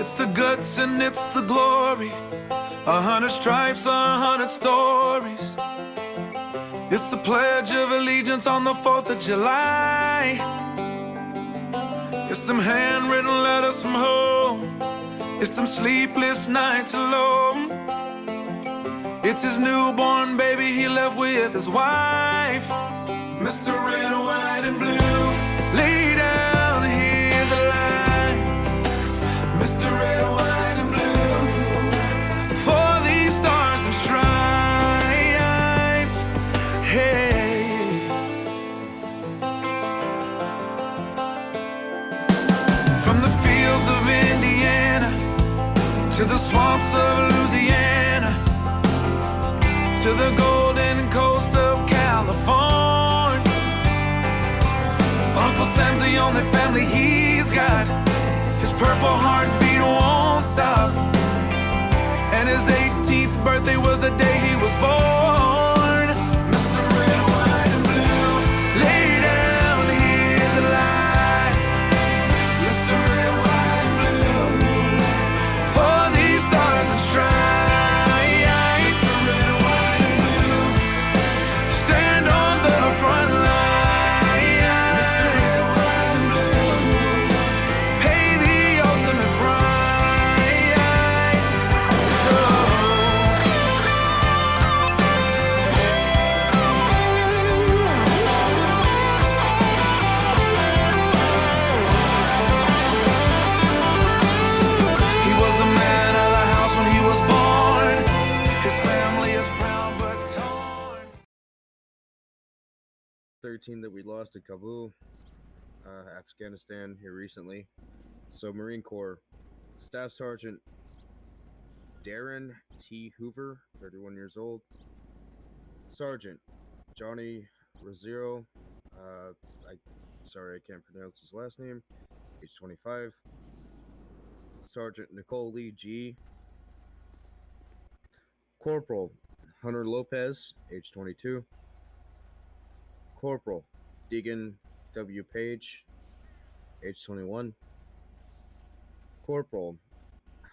It's the guts and it's the glory. 100 stripes, 100 stories. It's the Pledge of Allegiance on the 4th of July. It's them handwritten letters from home. It's them sleepless nights alone. It's his newborn baby he left with his wife. Mr. Red, White, and Blue, lay down, here's a line. Mr. Red, White, and Blue, for these stars and stripes. Hey. From the fields of Indiana to the swamps of Louisiana, to the golden coast of California, Uncle Sam's the only family he's got. His purple heartbeat won't stop, and his 18th birthday was the day he was born. Mr. Red, White, and Blue, lay down, here's a lie. Mr. Red, White, and Blue, for these stars and stripes. He was the man of the house when he was born. His family is proud but torn. 13 that we lost at Kabul, Afghanistan here recently. So Marine Corps, Staff Sergeant Darren T. Hoover, 31 years old. Sergeant Johnny Rosero, sorry I can't pronounce his last name, age 25. Sergeant Nicole Lee G. Corporal Hunter Lopez, age 22. Corporal Deegan W. Page, age 21. Corporal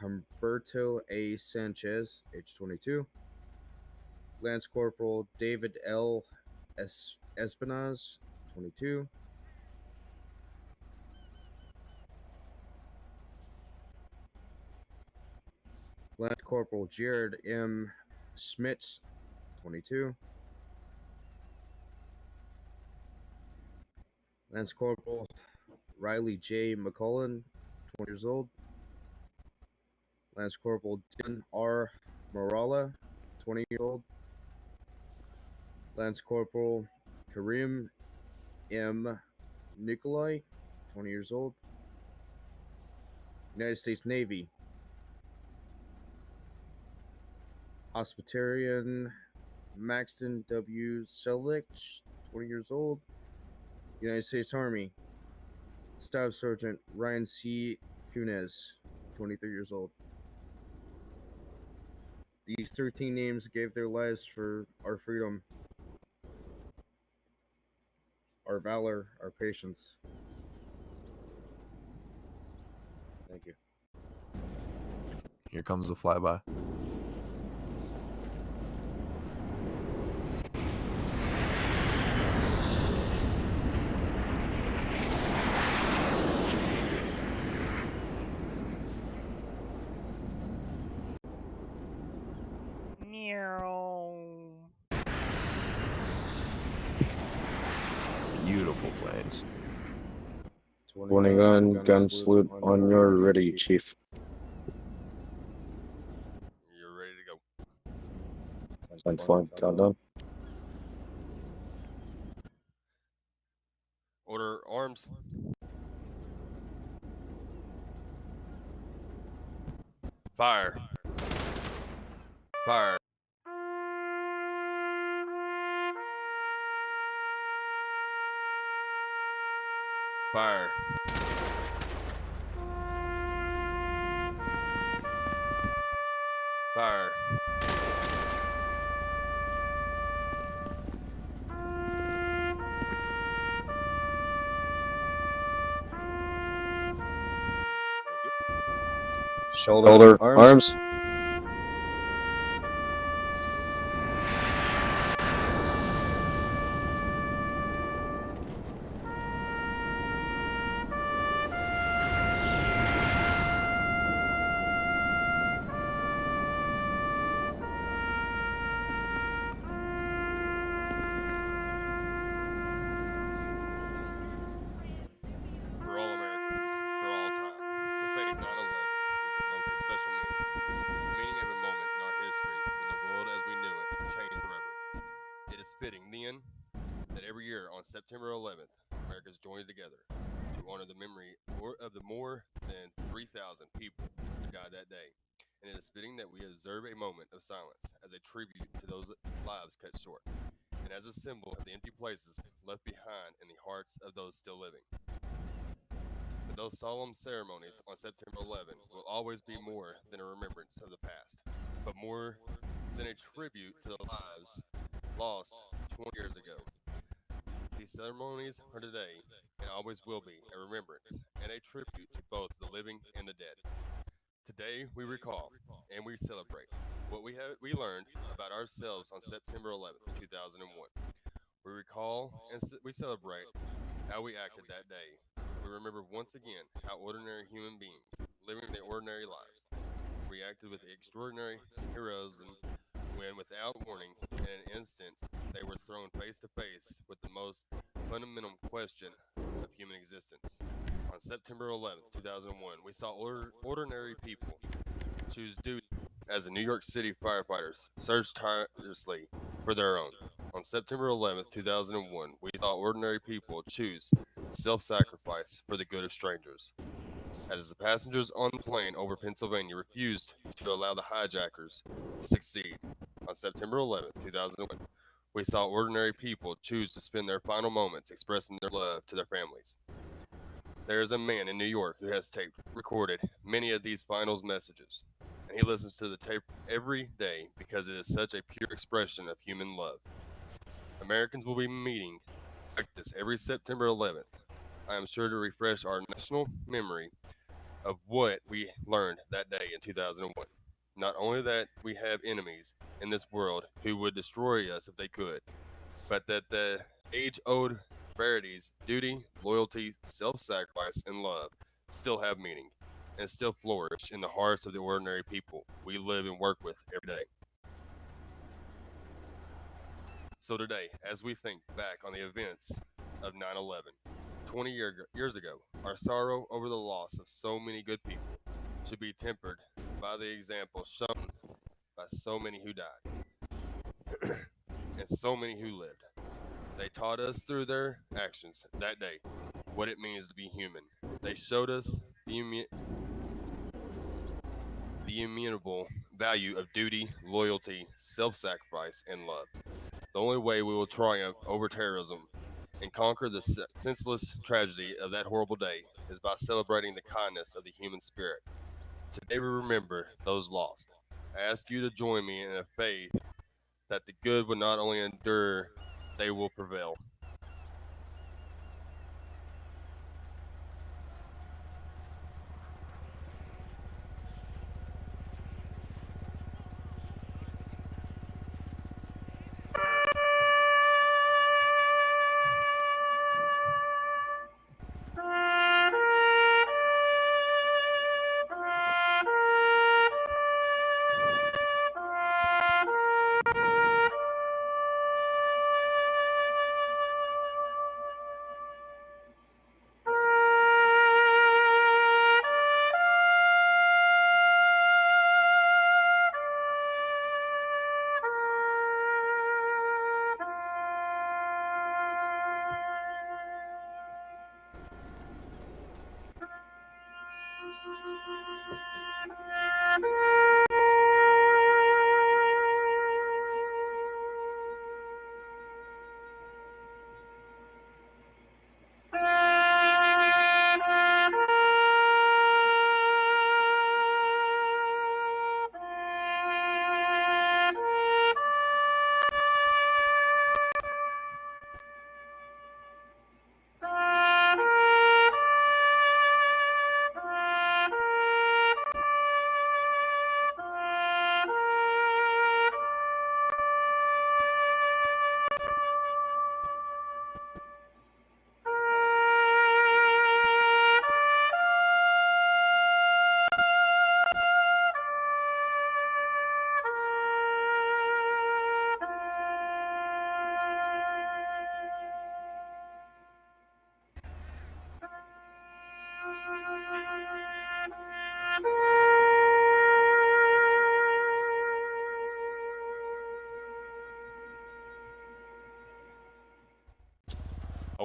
Humberto A. Sanchez, age 22. Lance Corporal David L. Espinaz, 22. Lance Corporal Jared M. Schmitz, 22. Lance Corporal Riley J. McCullen, 20 years old. Lance Corporal Dan R. Morala, 20 years old. Lance Corporal Karim M. Nikolai, 20 years old. United States Navy. Hospitarian Maxton W. Selich, 20 years old. United States Army. Staff Sergeant Ryan C. Cunez, 23 years old. These 13 names gave their lives for our freedom, our valor, our patience. Thank you. Here comes the flyby. Beautiful planes. 20 gun salute on your ready, Chief. You're ready to go. Line flying, countdown. Order arms. Fire. Fire. Fire. Fire. Shoulder, arms. For all Americans, for all time, the faith 9/11 was invoked a special meaning of a moment in our history when the world as we knew it changed forever. It is fitting then that every year on September 11th, Americans joined together to honor the memory of the more than 3,000 people who died that day. And it is fitting that we observe a moment of silence as a tribute to those lives cut short, and as a symbol of the empty places left behind in the hearts of those still living. But those solemn ceremonies on September 11 will always be more than a remembrance of the past, but more than a tribute to the lives lost 20 years ago. These ceremonies are today and always will be a remembrance and a tribute to both the living and the dead. Today we recall and we celebrate what we learned about ourselves on September 11th, 2001. We recall and we celebrate how we acted that day. We remember once again how ordinary human beings living their ordinary lives reacted with extraordinary heroism when, without warning, in an instant, they were thrown face to face with the most fundamental question of human existence. On September 11th, 2001, we saw ordinary people choose duty as the New York City firefighters searched tirelessly for their own. On September 11th, 2001, we saw ordinary people choose self sacrifice for the good of strangers. As the passengers on the plane over Pennsylvania refused to allow the hijackers to succeed. On September 11th, 2001, we saw ordinary people choose to spend their final moments expressing their love to their families. There is a man in New York who has recorded many of these final messages, and he listens to the tape every day because it is such a pure expression of human love. Americans will be meeting like this every September 11th. I am sure to refresh our national memory of what we learned that day in 2001. Not only that we have enemies in this world who would destroy us if they could, but that the age old verities, duty, loyalty, self sacrifice, and love still have meaning and still flourish in the hearts of the ordinary people we live and work with every day. So today, as we think back on the events of 9/11, 20 years ago, our sorrow over the loss of so many good people should be tempered by the example shown by so many who died and so many who lived. They taught us through their actions that day what it means to be human. They showed us the immutable value of duty, loyalty, self sacrifice, and love. The only way we will triumph over terrorism and conquer the senseless tragedy of that horrible day is by celebrating the kindness of the human spirit. Today we remember those lost. I ask you to join me in a faith that the good will not only endure, they will prevail.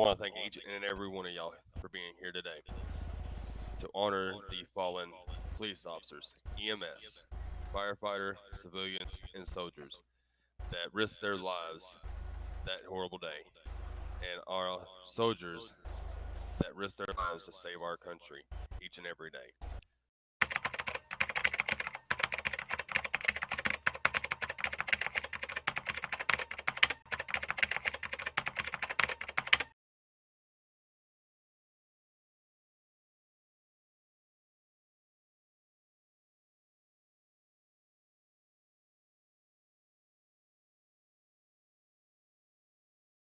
want to thank each and every one of y'all for being here today to honor the fallen police officers, EMS, firefighter, civilians, and soldiers that risked their lives that horrible day, and our soldiers that risk their lives to save our country each and every day.